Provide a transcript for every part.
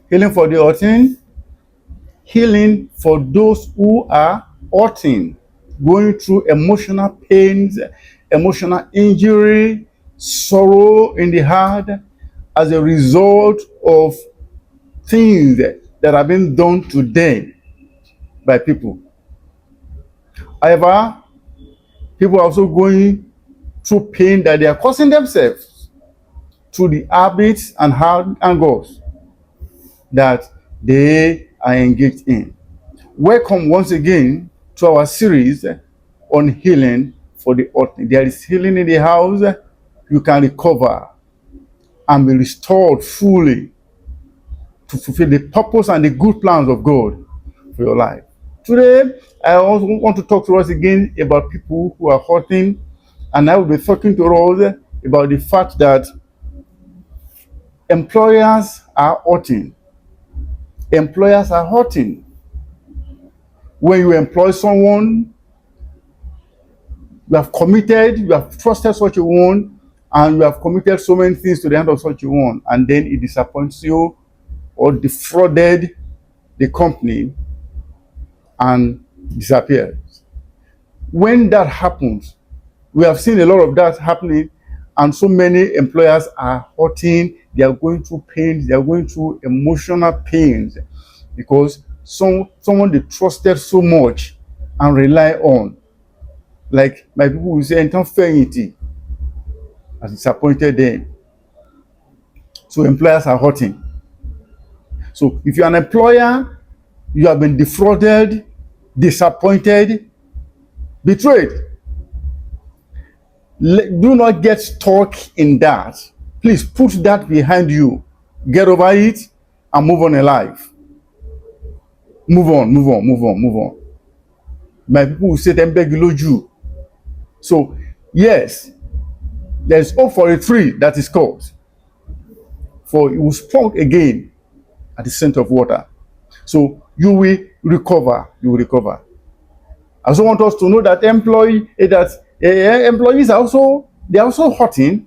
Healing for the hurting, healing for those who are hurting, going through emotional pains, emotional injury, sorrow in the heart as a result of things that have been done to them by people. However, people are also going through pain that they are causing themselves through the habits and angers that they are engaged in. Welcome once again to our series on healing for the hurting. There is healing in the house. You can recover and be restored fully to fulfill the purpose and the good plans of God for your life. Today, I also want to talk to us again about people who are hurting, and I will be talking to us about the fact that employers are hurting. Employers are hurting. When you employ someone, you have committed, you have trusted such a one, and you have committed so many things to the hand of such a one, and then it disappoints you or defrauded the company and disappears. When that happens, we have seen a lot of that happening, and so many employers are hurting. They are going through pains. They are going through emotional pains because someone they trusted so much and rely on, like my people will say, "Fairity," has disappointed them. So employers are hurting. So if you're an employer, you have been defrauded, disappointed, betrayed. Do not get stuck in that. Please put that behind you. Get over it and move on in life. Move on, move on, move on, move on. My people will say, you. So, yes, there's hope for a tree that is called, for it will sprout again at the center of water. So, you will recover. You will recover. I also want us to know that employees are also hurting.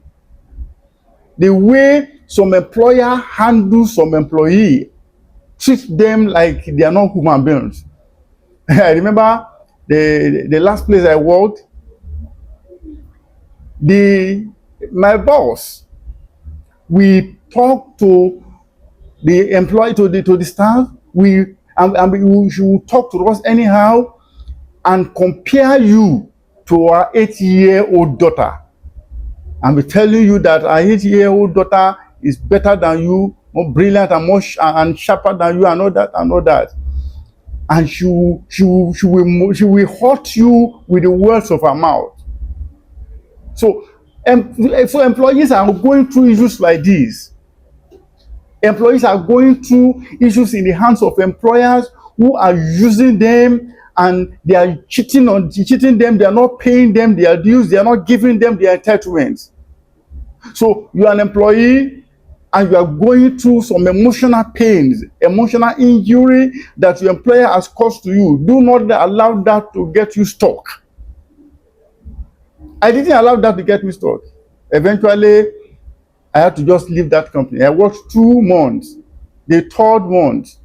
The way some employer handles some employee, treat them like they are not human beings. I remember the last place I worked, my boss, we talked to the employee, to the staff, we will talk to us anyhow and compare you to our 8-year-old daughter. And be telling you that our 8-year-old daughter is better than you, more brilliant and more and sharper than you, and all that. And she will hurt you with the words of her mouth. So employees are going through issues like this. Employees are going through issues in the hands of employers who are using them, and they are cheating them. They are not paying them their dues. They are not giving them their entitlements. So you are an employee and you are going through some emotional pains, emotional injury that your employer has caused to you. Do not allow that to get you stuck. I didn't allow that to get me stuck. Eventually, I had to just leave that company. I worked 2 months. The 3rd month,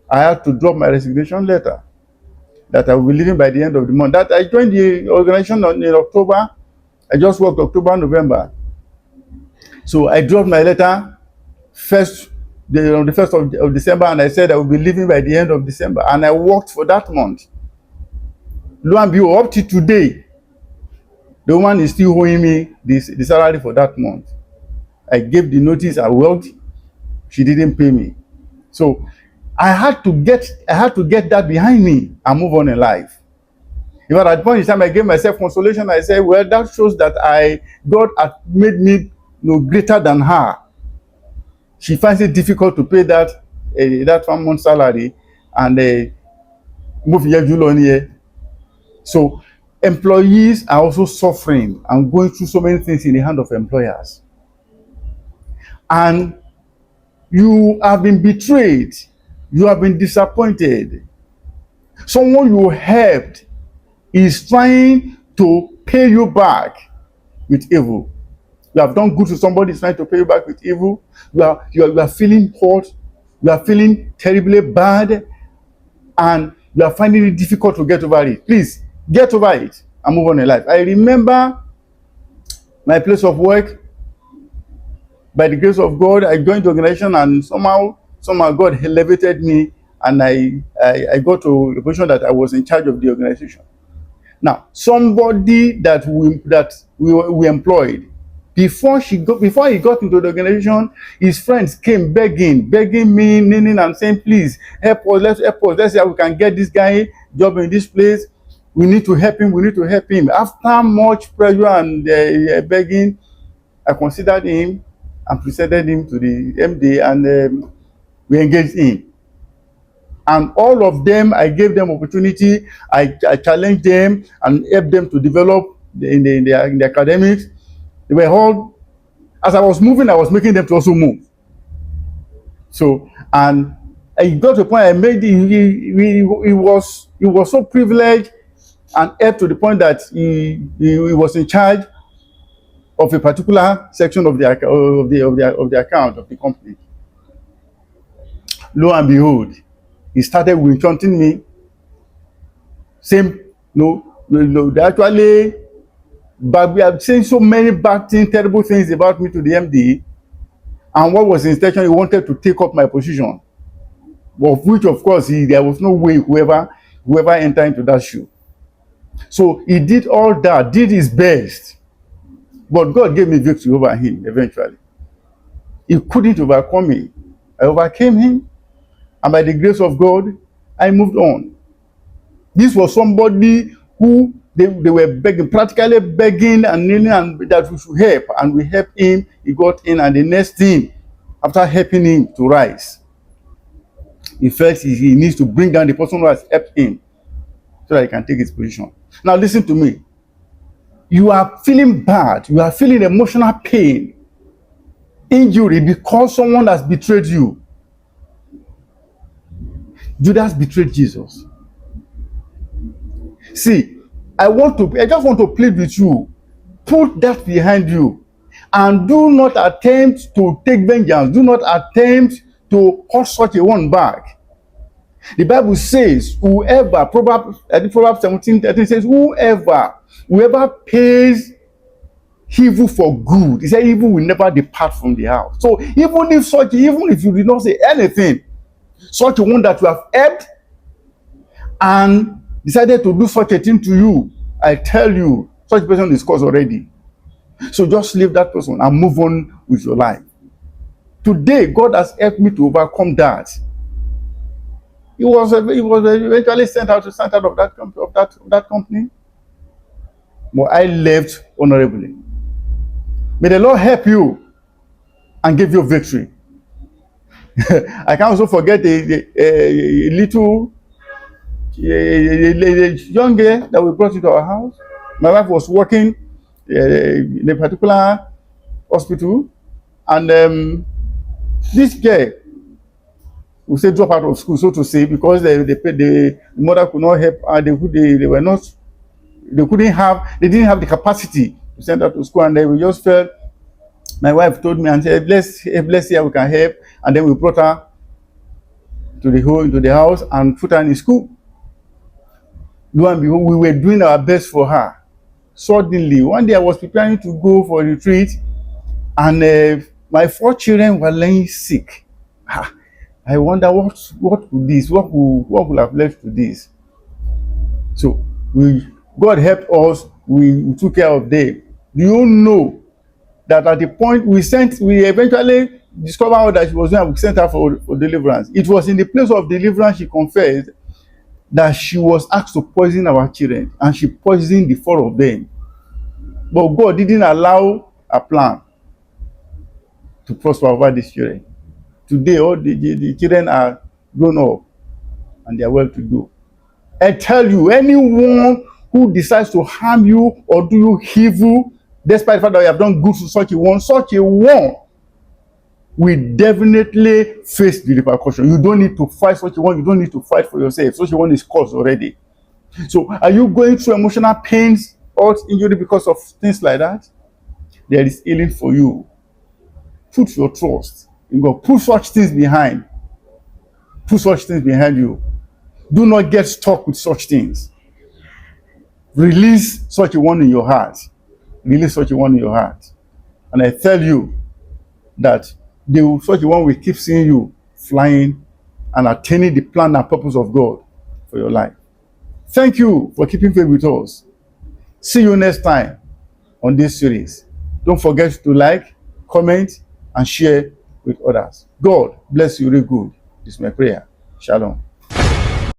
I had to drop my resignation letter that I will be leaving by the end of the month. That I joined the organization in October. I just worked October, November. So I dropped my letter on the 1st of December, and I said I will be leaving by the end of December. And I worked for that month. Lo and behold, up to today, the woman is still owing me the salary for that month. I gave the notice, I worked, she didn't pay me. So I had to get that behind me and move on in life. In fact, at the point in time, I gave myself consolation. I said, well, that shows that God had made me greater than her. She finds it difficult to pay that 1 month salary and move here. So employees are also suffering and going through so many things in the hand of employers. And you have been betrayed. You have been disappointed. Someone you helped is trying to pay you back with evil. You have done good to somebody, is trying to pay you back with evil. You are feeling hurt. you are feeling terribly bad, and you are finding it difficult to get over it, please get over it and move on in life. I remember my place of work. By the grace of God, I joined the organization, and somehow God elevated me, and I got to the position that I was in charge of the organization. Now, somebody that we employed, before he got into the organization, his friends came begging me, kneeling and saying, please help us, let's see how we can get this guy job in this place. We need to help him. After much pressure and begging, I considered him and presented him to the MD, and we engaged him. And all of them, I gave them opportunity. I challenged them and helped them to develop in the academics. They were all, as I was moving, I was making them to also move. So, and I got to a point I made, he was so privileged and helped to the point that he was in charge of a particular section of the account of the company. Lo and behold, he started winchunting me. Same, they actually, but we have seen so many bad things, terrible things about me to the MD. And what was his intention? He wanted to take up my position, of which, of course, there was no way whoever entered into that shoe. So he did all that, did his best, but God gave me victory over him eventually. He couldn't overcome me. I overcame him, and by the grace of God, I moved on. This was somebody who they were begging, practically begging and kneeling, and that we should help, and we helped him. He got in, and the next thing, after helping him to rise, he felt he needs to bring down the person who has helped him so that he can take his position. Now listen to me. You are feeling bad. You are feeling emotional pain, injury, because someone has betrayed you. Judas betrayed Jesus. See, I just want to plead with you. Put that behind you, and do not attempt to take vengeance. Do not attempt to hold such a one back. The Bible says, whoever, Proverbs 17:13 says, whoever pays evil for good, he said, evil will never depart from the house. So even if you did not say anything, such a one that you have helped and decided to do such a thing to you, I tell you, such a person is cursed already. So just leave that person and move on with your life. Today, God has helped me to overcome that. He was eventually sent out of that company, but I left honorably. May the Lord help you and give you victory. I can also forget a little young girl that we brought into our house. My wife was working in a particular hospital, and this girl, we say, drop out of school, so to say, because the mother could not help, and they didn't have the capacity to send her to school, and we just felt. My wife told me and said, let's see how we can help, and then we brought her into the house and put her in school. Lo and behold, we were doing our best for her. Suddenly, one day I was preparing to go for a retreat, and my 4 children were laying sick. I wonder what would have led to this. So God helped us. We took care of them. Do you know that at the point we eventually discovered that she was doing, we sent her for deliverance. It was in the place of deliverance she confessed that she was asked to poison our children, and she poisoned the 4 of them. But God didn't allow a plan to prosper over these children. Today, all the children are grown up and they are well to do. I tell you, anyone who decides to harm you or do you evil, despite the fact that you have done good to such a one will definitely face the repercussion. You don't need to fight such a one. You don't need to fight for yourself. Such a one is caused already. So are you going through emotional pains or injury because of things like that? There is healing for you. Put your trust in God. Put such things behind. Put such things behind you. Do not get stuck with such things. Release such a one in your heart. Release such a one in your heart. And I tell you that such a one will keep seeing you flying and attaining the plan and purpose of God for your life. Thank you for keeping faith with us. See you next time on this series. Don't forget to like, comment, and share with others. God bless you real good. This is my prayer. Shalom.